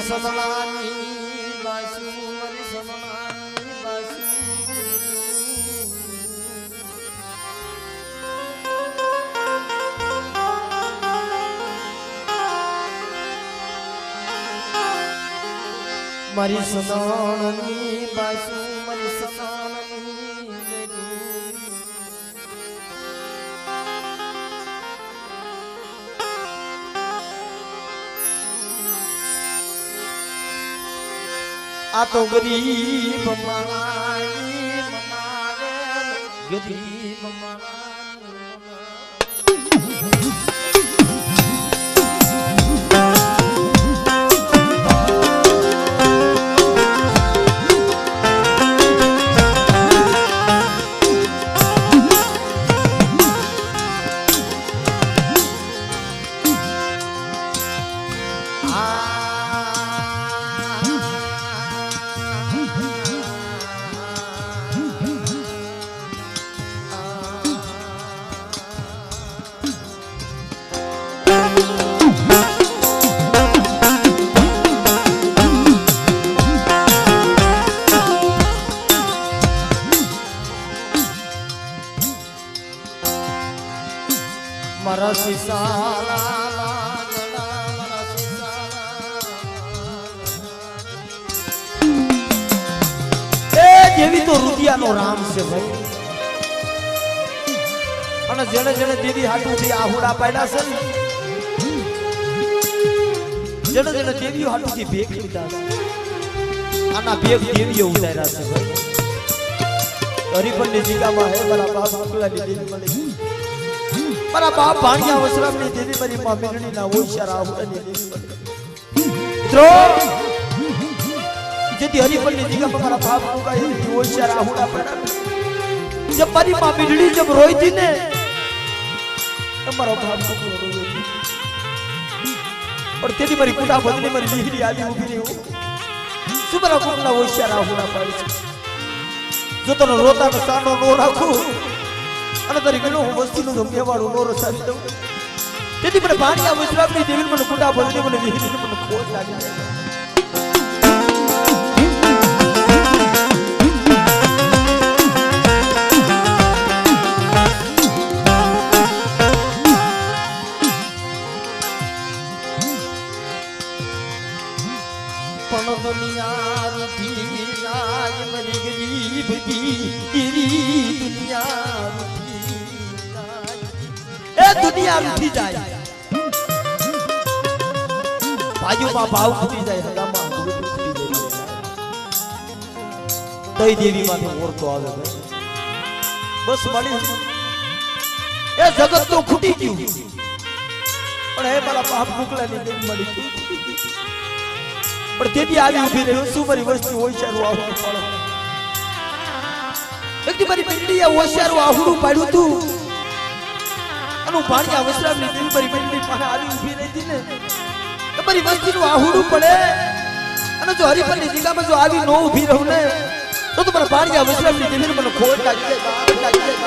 સદનાની બાસુ મારી સદનાની બાસુ મારી સદનાની બાસુ મારી સદનાની આ તો ગરીબ મારી મમારે ગરીબ મારા સીસાલા જેવી તો રૂપિયાનો રામ છે ભાઈ અને જેને જેને દેવી હાટુથી આહુડા પાડ્યા છે જેને જેને દેવીઓ હાટુથી ભેગ લીધા છે આના ભેગ દેવીઓ ઉતાર્યા છે ભાઈ હરિપણની જગ્યામાં હે મારા બાપ મોકલાની દેવી મળી મારા બાપ ભાણિયા વસરામની દેવી મારી માં મીંડણીના ઓશિયાર આહુડાની દેવી મળી મિત્રો જેથી હરિપણની જગ્યામાં મારા બાપ મોકલાની ઓશિયાર આહુડા પડ્યા जब मारी माँ बिजली जब रोई थी ने તમારો બાપ કોકલો રોયો और तेरी मारी कुटा बदली मारी लीहरी आली उभी रही શું મારા કોકલા હોશિયાર આહુડા પાડી જો તને રોતા ને સાનો નો રાખું અને તારી ગણો હું વસ્તીનું જો મેવાડું નો રસાવી દઉં તેથી મને ભાણિયા વજરામની દેવી મને કુટા બદલી મને લીહરી મને ખોટ લાગી જાય दुनिया रूठी जाय मरी गरीब की तेरी दुनिया रूठी जाय ए दुनिया रूठी जाय भाइयों में भाव फूटी जाए हगा में फूटी जाए तई देवी माथे मोरतो आवे बस मળી ए जगत तो खूटी गયું પણ હે મારા બાપ મોકલાની દેવી મળી पर देवी आवी उभी रही શું મારી વસ્તી હોશિયારું આહુડું પાડો એકદી મારી મીંડણીએ હોશિયારું આહુડું પાડ્યું તું અને ભાણિયા વસરામની દેવી મારી મીંડણી પાસે આવી ઉભી રહી હતી ને તમારી વસ્તીનું આહુડું પડે અને જો હરિપણની જગ્યામાં જો આવી નો ઉભી રહું ને તો તમારા ભાણિયા વસરામની દેવીને મને ખોટ લાગી જાય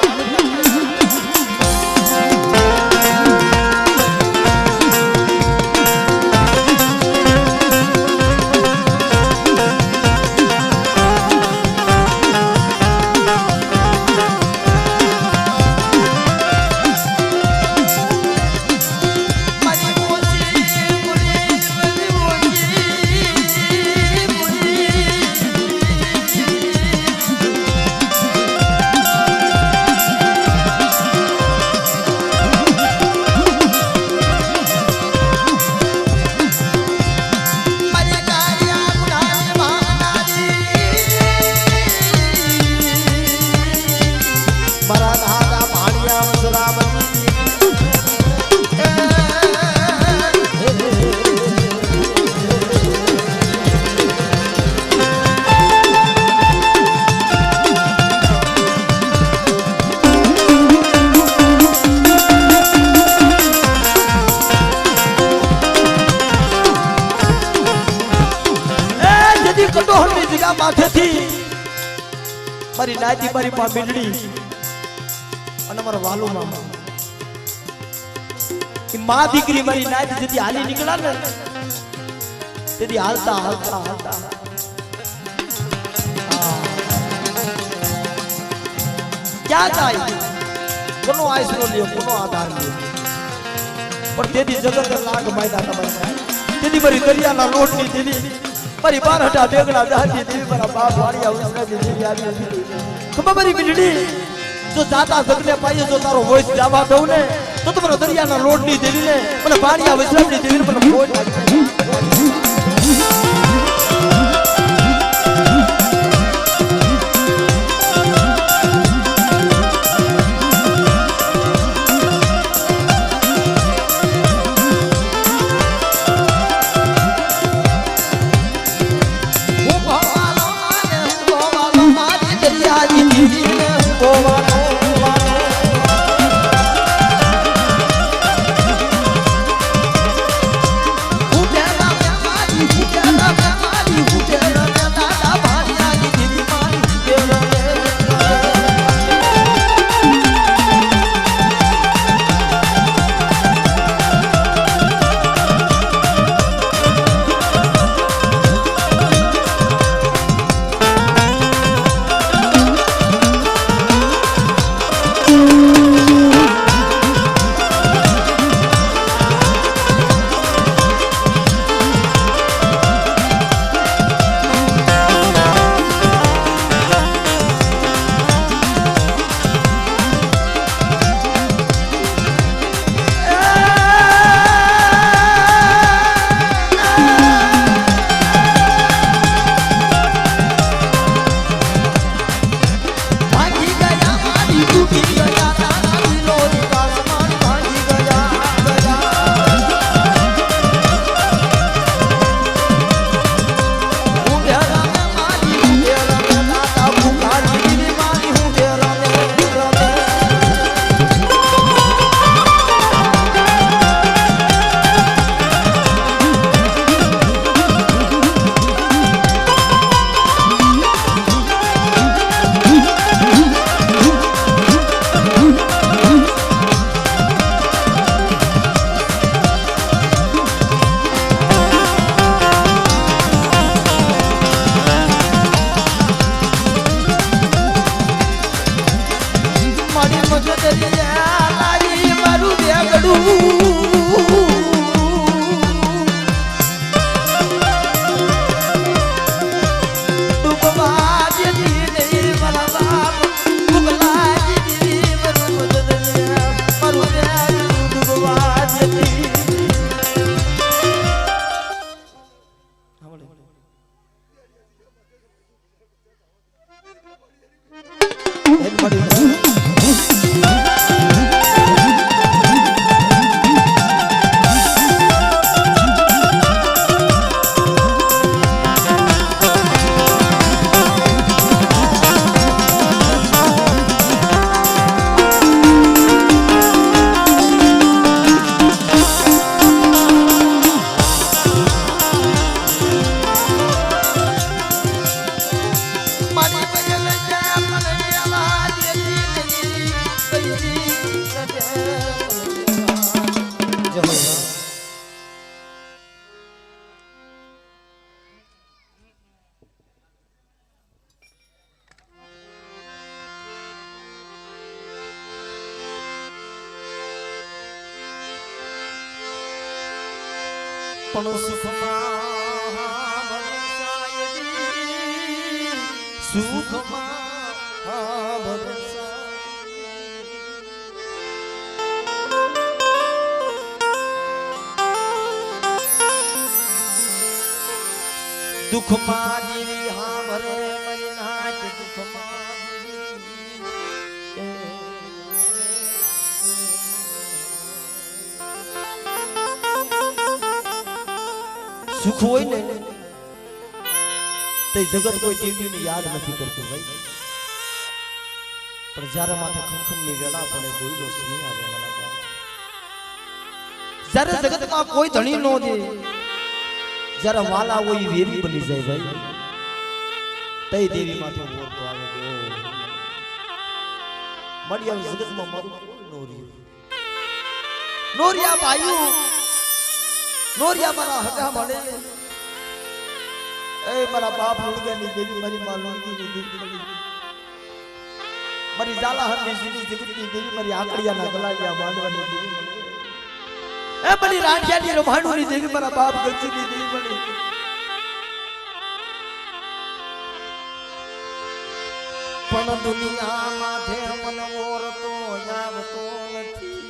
મારી નાતી મારી માં મીંડણી અને મારો વાલો મામા કે માં દીકરી મારી નાતી જતી હાલી નીકળ્યા ને तेरी हालता हालता हालता क्या चाहिए कोनो आयसरो लियो कोनो आधार लियो पर तेरी जगत लाग मायदा तमन तेरी बरी दरिया ना लोट नी तेरी बरी बार हटा बेगड़ा जाती तेरी बरा बाप वाड़िया उसका तेरी आली खबर बरी बिजली जो जाता सकने पाइए जो तारो वॉइस जावा दऊ ने तो तुम्हारा दरिया ना लोट नी देवी ने મને પાણીયા વિશ્રામ ની દેવી મને કોઈ પણ સુખમાં વરસાય સુખમાં દુઃખમાં દેવી હા ભરે મરી નાચ દુઃખમાં સુખ હોય ને તે જગત કોઈ દેવીને યાદ નથી કરતું ભાઈ, પણ જ્યારે માથે ખમખમની વેળા પડે દોયલો સ્નેહ આવે મારા બાપ. જ્યારે જગતમાં કોઈ ધણી નો દે, જ્યારે વાલા હોય વેરી બની જાય ભાઈ, તે દેવી માથે મોરતો આવે કે મળી આવી જગતમાં મારું કોઈ નો રહ્યું. નોરિયા ભાઈઓ નોરિયા મારા હગા મળે એ મારા બાપ લુણગાની દેવી મારી માં લુણગીની દેવી મારી જાલાહરની સીધી જગતની દેવી મારી આકડિયાના ગલાડિયા બાંધવાની દેવી એ મારી રાઠિયાની રમાણુની દેવી મારા બાપ ગજની દેવી મળી પણ દુનિયા માથે મન મોરતો આવતો નથી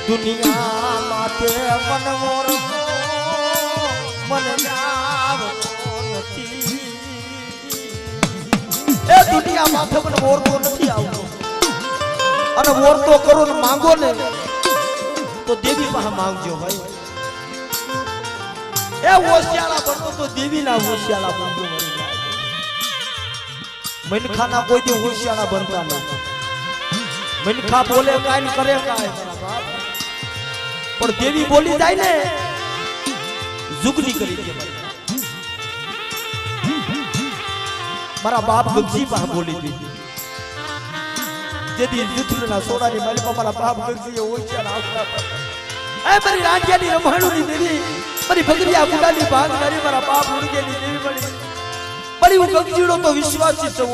દુનિયા માથે મન મોરતો મન આવતો નથી એ દુનિયા માથે મન મોરતો નથી આવતો અને મોરતો કરો ને માંગો ને તો દેવી પાસે માંગજો ભાઈ એ હોશિયાળા બનો તો દેવીના હોશિયાળા બનજો મનખાના કોઈ દી હોશિયાળા બનતા નથી મનખા બોલે કાઈ કરે કાઈ પણ દેવી બોલી જાય ને જુગની કરી દે મારા બાપ ગગજી પાસે બોલી દીધી જેદી યુદ્ધના સોડાની માલિકા મારા બાપ ગગજીએ ઓછા આવતા એ મારી રાઠિયાની રમાણુની દેવી મારી ભગરિયા ગુડાની ભાગનારી મારા બાપ ઉડગેની દેવી મળી મારી હું ગગજીનો તો વિશ્વાસી છું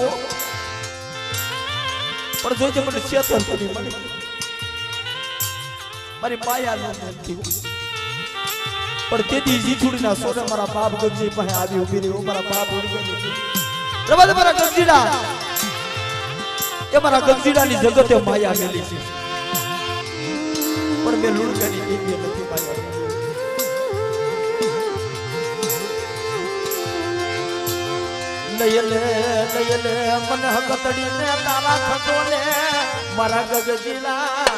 પણ જોજે મને ચેતન કરી મળી મારી માયા નથી પણ તેદી જીઠુડીના સોડે મારા બાપ ગગજી પાસે આવી ઊભી રહી મારા બાપ ઉડગેની રવા દે મારા ગગજીડા એ મારા ગગજીડાની જગતે માયા મેલી છે પણ મેં લુણગાની દેવી નથી માયા લયલે લયલે મન હકતડી ને તારા ખટોલે મારા ગગજીડા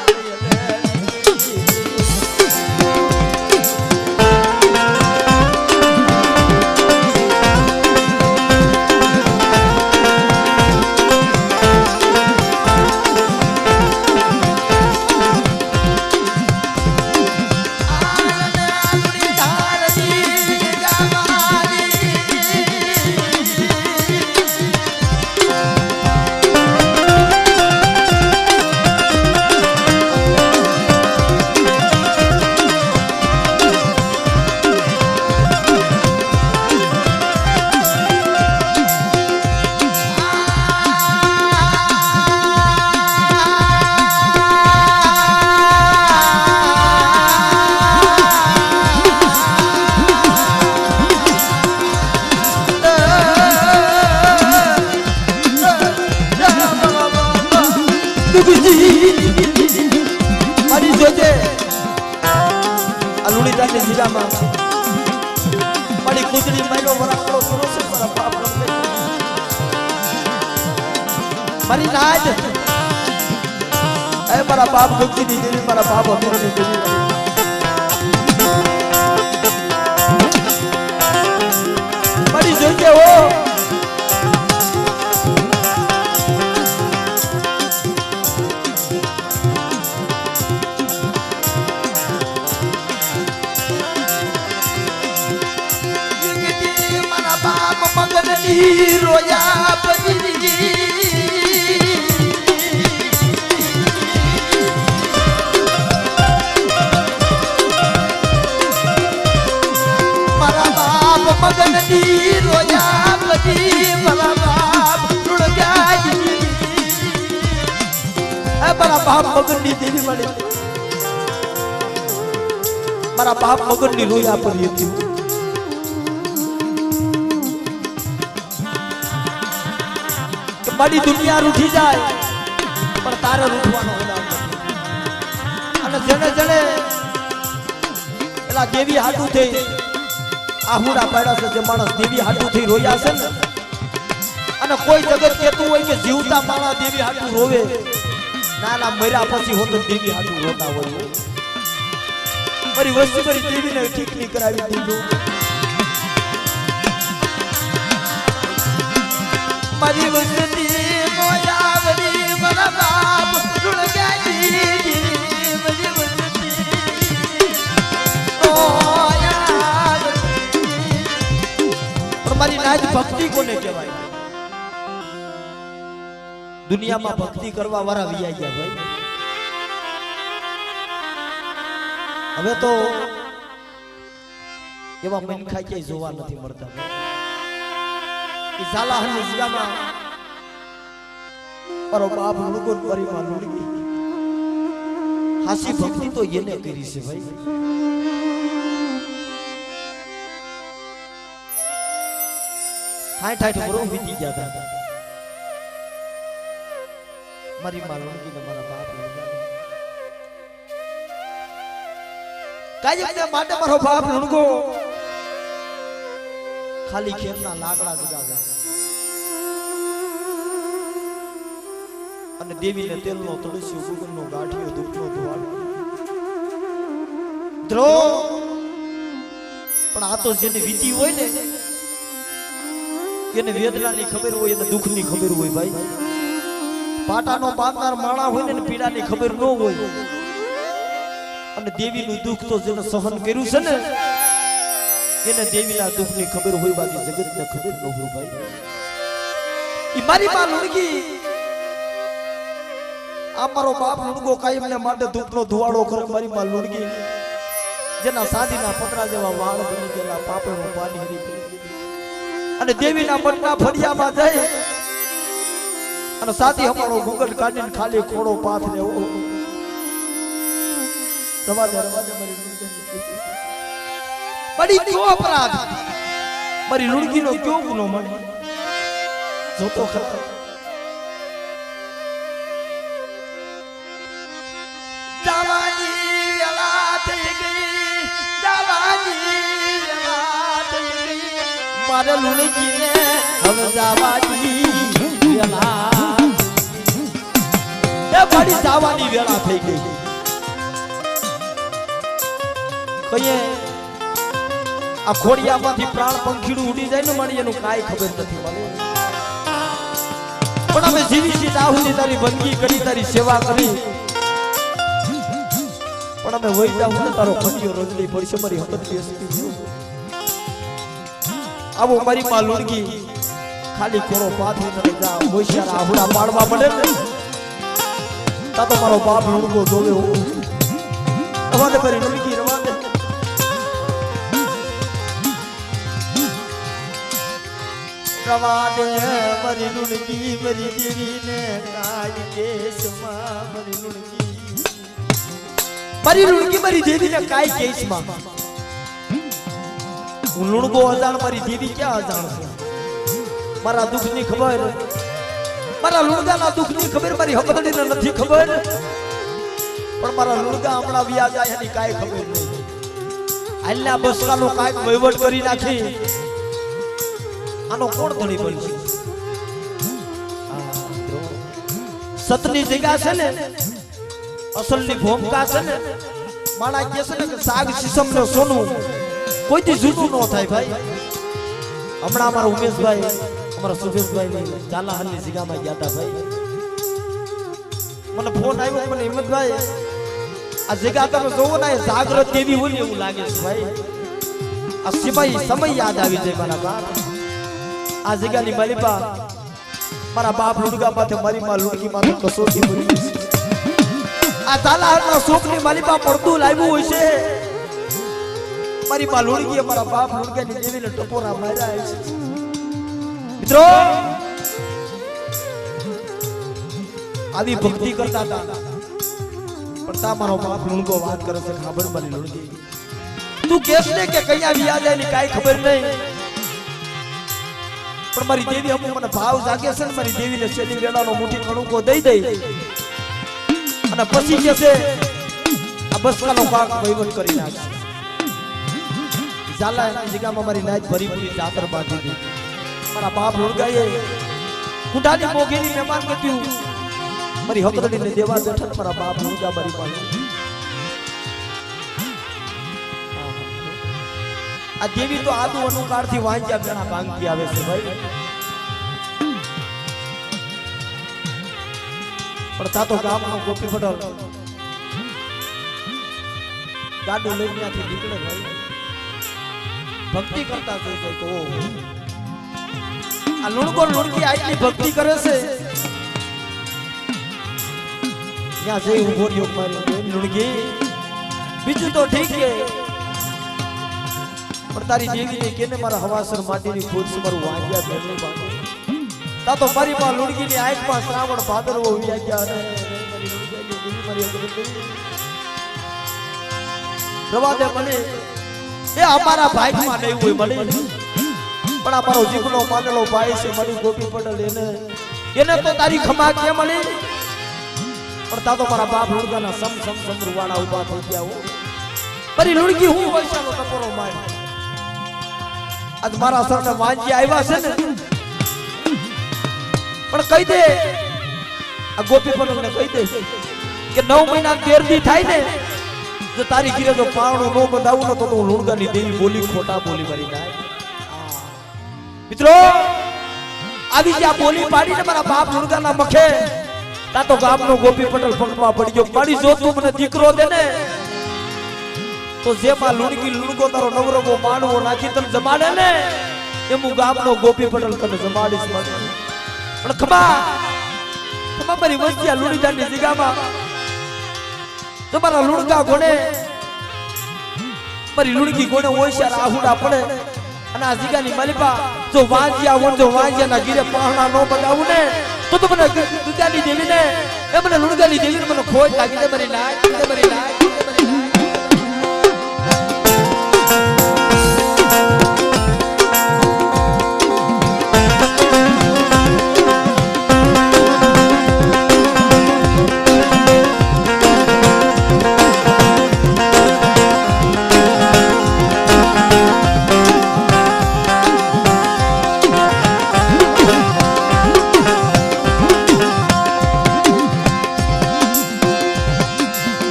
મારી જોજે અલુણી જાતે જીરામાં મારી કુદરી માયનો વરાકડો કરો છે મારા બાપ મારી નાજ એ મારા બાપ ગગજીની દેવી મારા બાપ અમીરની દેવી મારી જોજે હો મગનની રોયા બજરી મારા બાપ મગનની રોયા બજરી મારા બાપ લુણગાજી એ મારા બાપ મગનની દેવી મળી મારા બાપ મગનની રોયા પડી હતી મારી દુનિયા રૂઠી જાય પણ તારે રૂઠવાનો અને જેને જેને પેલા દેવી હાટું થઈ આહુડા પાડ્યા છે જે માણસ દેવી હાટું થઈ રોયા છે ને અને કોઈ જગત કહેતું હોય કે જીવતા માણસ દેવી હાટું રોવે ના ના મર્યા પછી હોત દેવી હાટું રોતા હોય મારી વસ્તુ મારી દેવીને ઠીક નહીં કરાવી દીધું મારી વસ્તી મોયાવડી મારા બાપ લુણગાજી મારી વસ્તી મોયાવડી મારી નાજ ભક્તિ કોને કહેવાય દુનિયામાં ભક્તિ કરવા વાળા વિયા ગયા ભાઈ. હવે તો એવા મનખા ક્યાંય જોવા નથી મળતા. એ ઝાલાહની જગ્યામાં મારો બાપ લુગો પરિમાં લુગી હાસી ભક્તિ તો એને કરી છે ભાઈ. 60 વર્ષ વીતી ગયા હતા. મારી માં લુગી ને મારા બાપ કાજે માટે મારો બાપ લુગો ખાલી ખેરના લાકડા જગાવે અને દેવીને તેલનો તુલસી ગુગળનો ગાંઠિયો ધૂપનો ધુવાળ દ્રો. પણ આ તો જેને વીતી હોય ને એને વેદનાની ખબર હોય, એને દુઃખની ખબર હોય ભાઈ. પાટાનો બાંધનાર માણા હોય ને પીડાની ખબર ન હોય. અને દેવીનું દુઃખ તો જેને સહન કર્યું છે ને એને દેવીના દુઃખની ખબર હોય, બાકી જગતને ખબર ન હોય ભાઈ. ઈ મારી માં લુણગી આ મારો બાપ લુણગો કાયમને માટે ધૂપનો ધુવાડો કરે. મારી માં લુણગી જેના સાદીના પતરા જેવા વાળ બની ગયેલા, પાપડનું પાણી હરી અને દેવીના મનના ફળિયામાં જાય અને સાથી અમારો ગુગળ કાઢીને ખાલી ખોડો પાથ ને રવાજે મારી બડી ક્યો અપરાધ, મારી લુણગીનો ક્યો ગુનો મને જોતો ખરો. જવાની વેલા થઈ ગઈ, જવાની વેલા થઈ ગઈ, મારે લુણગીને હવે જવાની વેલા, એ બડી જવાની વેલા થઈ ગઈ. કહીએ આ ખોડિયામાંથી પ્રાણ પંખીડું ઉડી જાય ને મારી એનું કાંઈ ખબર નથી મને. પણ અમે જીવી છીએ આહુતિ તારી બંદગી કરી, તારી સેવા કરી, પણ અમે વહી જાવ ને તારો ખંડિયો રોજડી પડશે મારી હકત બેસતી. આવો મારી માં લુણગી ખાલી કોરો પાથરી ન જા હોશિયાર આહુડા પાડવા પડે ને તા તો મારો બાપ લુણગો જોવે હો. રવાદે મારી લુણગી રવાદે. રવાદે મારી લુણગી મારી દેવીને કાઈ કેસમાં મારી લુણગી, મારી લુણગી મારી દેવીને કાઈ કેસમાં. હું લુણગો અજાણ, મારી દેવી ક્યાં અજાણ છે? મારા દુઃખની ખબર, મારા લુણગાના દુઃખની ખબર મારી હકદડીને નથી ખબર. પણ મારા લુણગા હમણાં વ્યા જાય એની કાઈ ખબર નહીં. હાલના બસકાનો કાંઈક વહીવટ કરી નાખી આનો કોણ ધણી બનશે? સતની જગ્યા છે ને, અસલની ભૂમિકા છે ને, માણા કહે છે ને કે સાગ શીશમ ને સોનું કોઈથી જૂઠું ન થાય ભાઈ. હમણાં અમારા ઉમેશભાઈ, અમારા સુભેશભાઈ ઝાલાહની જગ્યામાં ગયા હતા ભાઈ. મને ફોન આવ્યો, મને હિંમતભાઈ આ જગ્યા તમે જોવો ને જાગ્રત દેવી હોય એવું લાગે છે ભાઈ. આ સમય યાદ આવી જાય મારા બાપ. આ જગ્યાની માલિપા મારા બાપ લુણગા માથે મારી માં લુણગી માથે કસોટી મળી છે. આ ઝાલાહના શોકની માલિપા પડતું લાવ્યું હોય છે. મારી માં લુણગીએ મારા બાપ લુણગાની દેવીને ટપોરા માર્યા છે. મિત્રો આવી ભક્તિ કરતા હતા પણ તા મારો બાપ લુણગો વાત કરે છે ખબર મારી લુણગી તું કેસ ને કે કયા વ્યા જાય ની કાઈ ખબર નહીં. પણ મારી દેવી અમુક મને ભાવ જાગે છે ને મારી દેવીને શેલી વેળાનો મુઠ્ઠી કણુકો દઈ દઈ અને પછી કે છે આ બસકાનો પાક વહીવટ કરી નાખે. ઝાલાની જગ્યામાં મારી નાચ ભરી પૂરી જાતર બાંધી દીધી. મારા બાપ લુણગાએ કુંડાની મોગેની મહેમાન કર્યું મારી હકદડીને દેવા બેઠા. મારા બાપ લુણગા મારી પાસે આ દેવી તો આદુ અનુકારથી વાંચ્યા ઘણા ભાંગતી આવે છે ભાઈ. પણ તા તો ગામનો ગોપી પટેલ ગાડું લઈને ત્યાંથી નીકળે ભાઈ. ભક્તિ કરતા જોઈ જાય તો આ લુણગો લુણગી આટલી ભક્તિ કરે છે ત્યાં જઈ ઉભો રહ્યો મારી બેન લુણગી બીજું તો ઠીક છે પણ તારી દેવીને કેને મારા હવાસર માટીની ખુરશ મારું વાગ્યા બેનું બાંધો તા તો મારી માં લુણગીની આંખમાં શ્રાવણ ભાદરવો ઉડ્યા ગયા અને મારી લુણગીની દેવી મારી અગ્રણી રવા દે મને એ અમારા ભાઈમાં નહીં હોય મળે પણ અમારો જીવનો માનેલો ભાઈ છે મારી ગોપી પટેલ એને તો તારી ખમા કે મળી પણ તા તો મારા બાપ લુણગાના સમ રૂવાણા ઉભા થઈ ગયા હો મારી લુણગી હું વૈશાનો ટપોરો માર આજ મારા સરને વાંજી આવ્યા છે ને પણ કહી દે આ ગોપી પટેલને કહી દે કે 9 મહિના 13 દી થાય ને જો તારી ઘરે જો પાવણું નો બંધાવું ને તો હું લુણગાની દેવી બોલી ખોટા બોલી મારી નાય મિત્રો આવી જ્યાં બોલી પાડીને મારા બાપ લુણગાના મખે તા તો ગામનો ગોપી પટેલ પંખમાં પડી ગયો મારી જો તું મને દીકરો દે ને તો જેમાં લુણગી લુણગો તારો નવરગો માનવો નાખી તને જમાડે ને એમ હું ગામનો ગોપી પટેલ તને જમાડીશ પણ ખમા મારી વસ્તી લુણીદાની જગ્યામાં તમારા લુણગા ગોણે મારી લુણગી ગોણે ઓછા આહુડા પડે અને આ જગ્યાની માલિપા જો વાંજિયાના ગીરે પહાણા નો બગાવું ને તો મને દુધાની દેવી ને એ મને લુણગાની દેવી મને ખોજ લાગી દે મારી નાય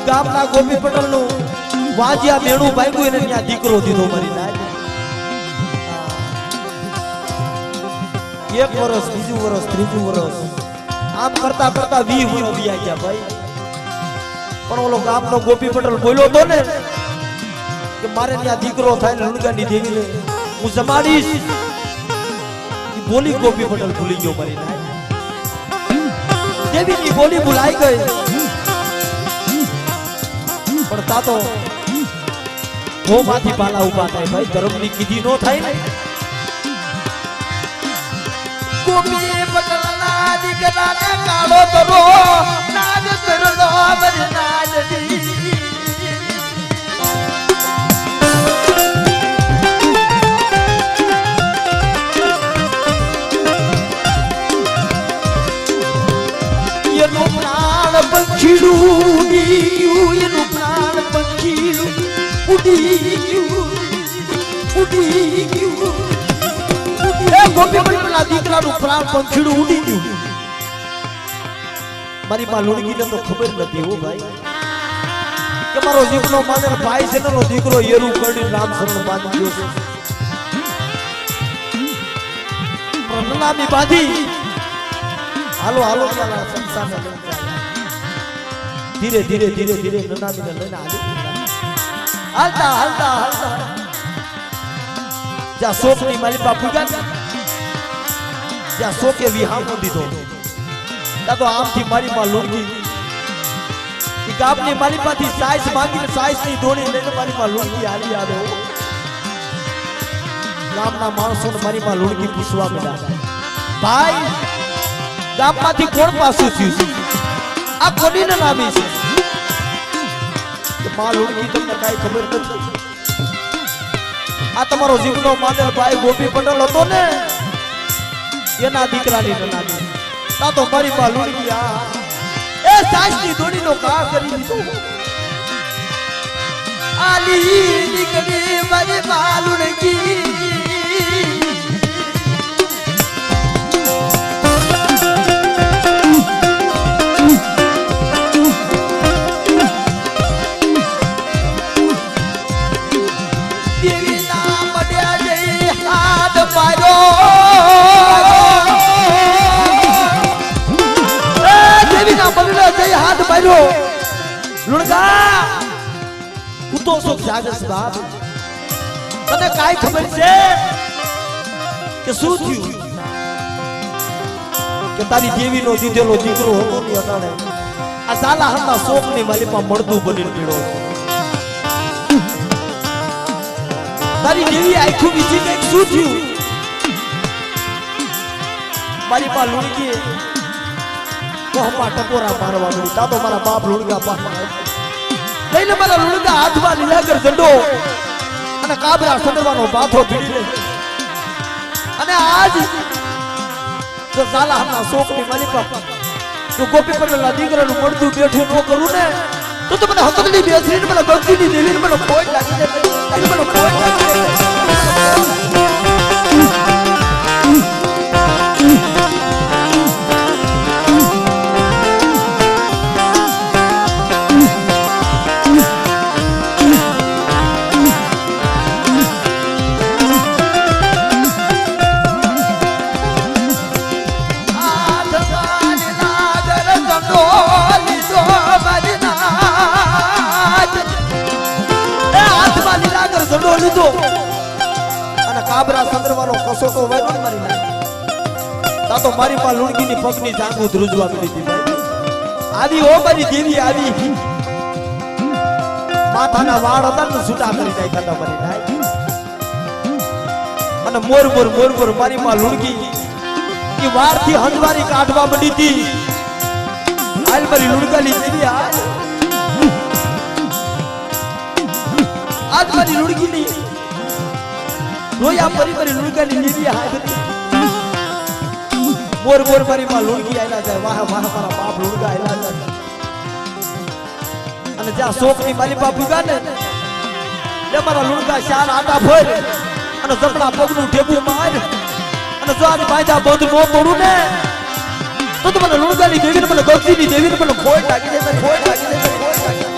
ગામના ગોપી પટેલ નું વાજિયા મેણું ભાગ્યું એને ત્યાં દીકરો દીધો મારી નાય 1 વર્ષ 2 વર્ષ 3 વર્ષ આમ કરતા 20 વર્ષ વ્યા ગયા ભાઈ પણ ઓલો ગામનો ગોપી પટેલ બોલ્યો તો ને કે મારે ત્યાં દીકરો થાય ને લુણગાની દેવીને હું જમાડીશ ઈ બોલી ગોપી પટેલ ભૂલી ગયો મારી નાય દેવીની બોલી ભૂલાઈ ગઈ પણ તા તો માંથી પાલા ઉભા થાય ભાઈ ધર્મની કીધી નો થાય ને ગોપી પટેલના દીકરાને કાળો તરો નાગ કરનો મરી નાજડી એનું પ્રાણ પંખીડું એનું પ્રાણ પંખીડું ઉડી ગયું એ ગોપી પટેલના દીકરાનું પ્રાણ પંખીડું ઉડી ગયું મારી માં લુણગીને તો ખબર નથી હો ભાઈ કે મારો જીવનો માનેલ ભાઈ છે ને દીકરો એરું કરી રામ શરણ બાંધી ગયો છે પ્રણલામી બાંધી હાલો ચાલા સંસારને ધીરે નનામીને લઈને હાલતા જ્યાં શોકની માલિપા પૂગ્યા જ્યાં શોકે વિહામો દીધો ત્યાં તો આમથી મારી માં લુણગી ગામની માલિપાથી સાઈસ માંગીને સાઈસની દોડી લઈને મારી માં લુણગી હાલી આવે ગામના માણસોને મારી માં લુણકી પૂછવા મળ્યા ભાઈ ગામમાંથી કોણ પાછું થયું છે આ કોની નામી છે માં લુણકી તમને કાઈ ખબર નથી આ તમારો જીવનો માદર ભાઈ ગોપી પટેલ હતો ને એના દીકરાની નામી તા તો મારી માં લુણકી આ એ સાસની દોડીનો કા કરી દીધો આલી દીકરી મારી માં લુણકી હાથ માર્યો લુણકા તું તો શું જાગસ બાપ તને કાઈ ખબર છે કે શું થયું કે તારી દેવીનો દીધેલો દીકરો હતો ની અટાણે આ સાલા હમના શોકની માલિકમાં મળતું બની પીડો તારી દેવી આખું બીજી કઈક શું થયું મારી પા લુણકી કોહમાં ટકોરા મારવા મળી તા તો મારા બાપ લુણકા પાછા લઈને મારા લુણકા હાથમાં લીલાગર ઝંડો અને કાબરા સદરવાનો બાથો ભીડી લે અને આજ જો ઝાલાના શોકની માલિકા જો ગોપી પટેલના દીકરાનું પડતું બેઠું ન કરું ને તો મને હકની બેસરીને મને ગંગીની દેવીને મને ખોટ લાગી જાય મને ખોટ લાગી જાય લીધો અને કાબરા સંદરવાનો કસોટો વાળો મારી નાખી તા તો મારી પા લુણકીની પગની જાંગુ ધ્રુજવા મળી હતી ભાઈ આદી ઓ મારી દેવી આદી માથાના વાળ હતા ને છૂટા કરી નાખ્યા હતા મારી નાઈ અને મોર મારી પા લુણકી કે વારથી હંજવારી કાઢવા મળી હતી હાલ મારી લુણકાની દેવી હાલ આજ મારી લુણકીની રોયા પરી લુણકાની દેવી હાથ મોર મારી માં લુણકી આયલા જાય વાહ મારા બાપ લુણકા આયલા જાય અને જ્યાં શોકની મારી બાપ ઉગા ને એ મારા લુણકા ચાર આટા ફોર અને જપડા પગનું ઠેબું માર અને જો આની બાંધા બંધ નો તોડું ને તો મને લુણકાની દેવીને મને ગક્ષીની દેવીને મને ખોટ લાગી જાય ખોટ લાગી જાય ખોટ લાગી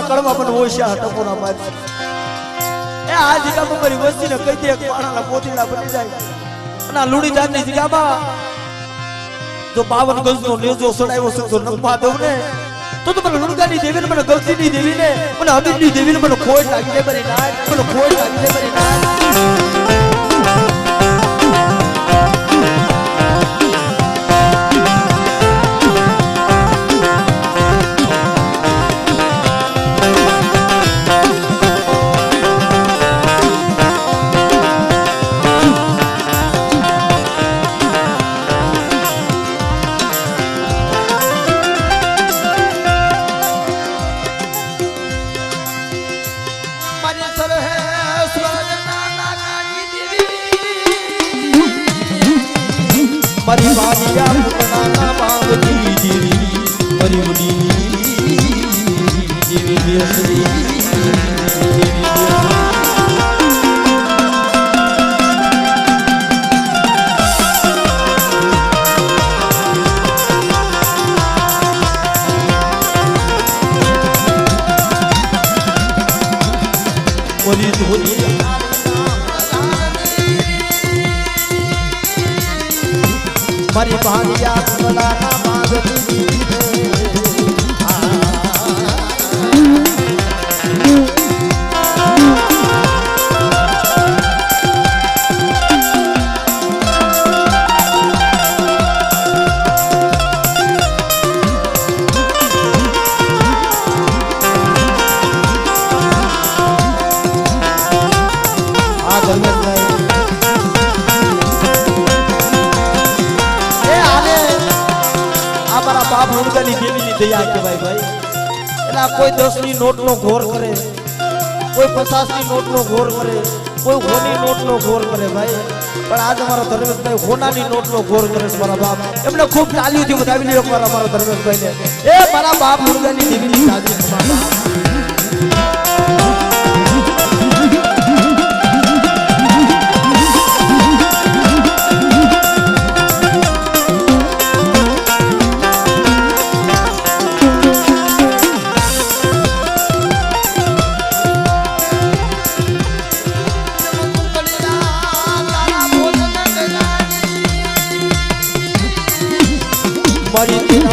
કડવા પણ ઓશિયા ટકોરા મારી એ આ જગ્યામાં મારી વસ્તીને કહી દે પાણાના પોતીડા બની જાય અને આ લુડી જાતની જગ્યામાં જો 52 ગજનો નેજો સડાયો છે તો નંપા દઉં ને તો મને લુણકાની દેવીને મને ગલતીની દેવીને મને હબીબની દેવીને મને ખોટ લાગી જાય મારી નાય મને ખોટ લાગી જાય મારી નાય મારી વાડિયા પુતનાના બાવજી દેવી મારી ઉડી દેવી બેસરી ઓલી ધોની મારી ભાલિયા કલાના માંગતી દયા કહેવાય ભાઈ. એટલે કોઈ 10 ની નોટ નો ઘોર કરે, કોઈ 50 ની નોટ નો ઘોર કરે, કોઈ હોની નોટ નો ઘોર કરે ભાઈ. પણ આજ અમારા ધર્મેશભાઈ હોનાની નોટ નો ઘોર કરે છે મારા બાપ. એમને ખૂબ તાલીઓથી વધાવી લ્યો મારા ધર્મેશભાઈ ને. એ મારા બાપ મુર્ગાની દેવીની તાજી તમારા મારી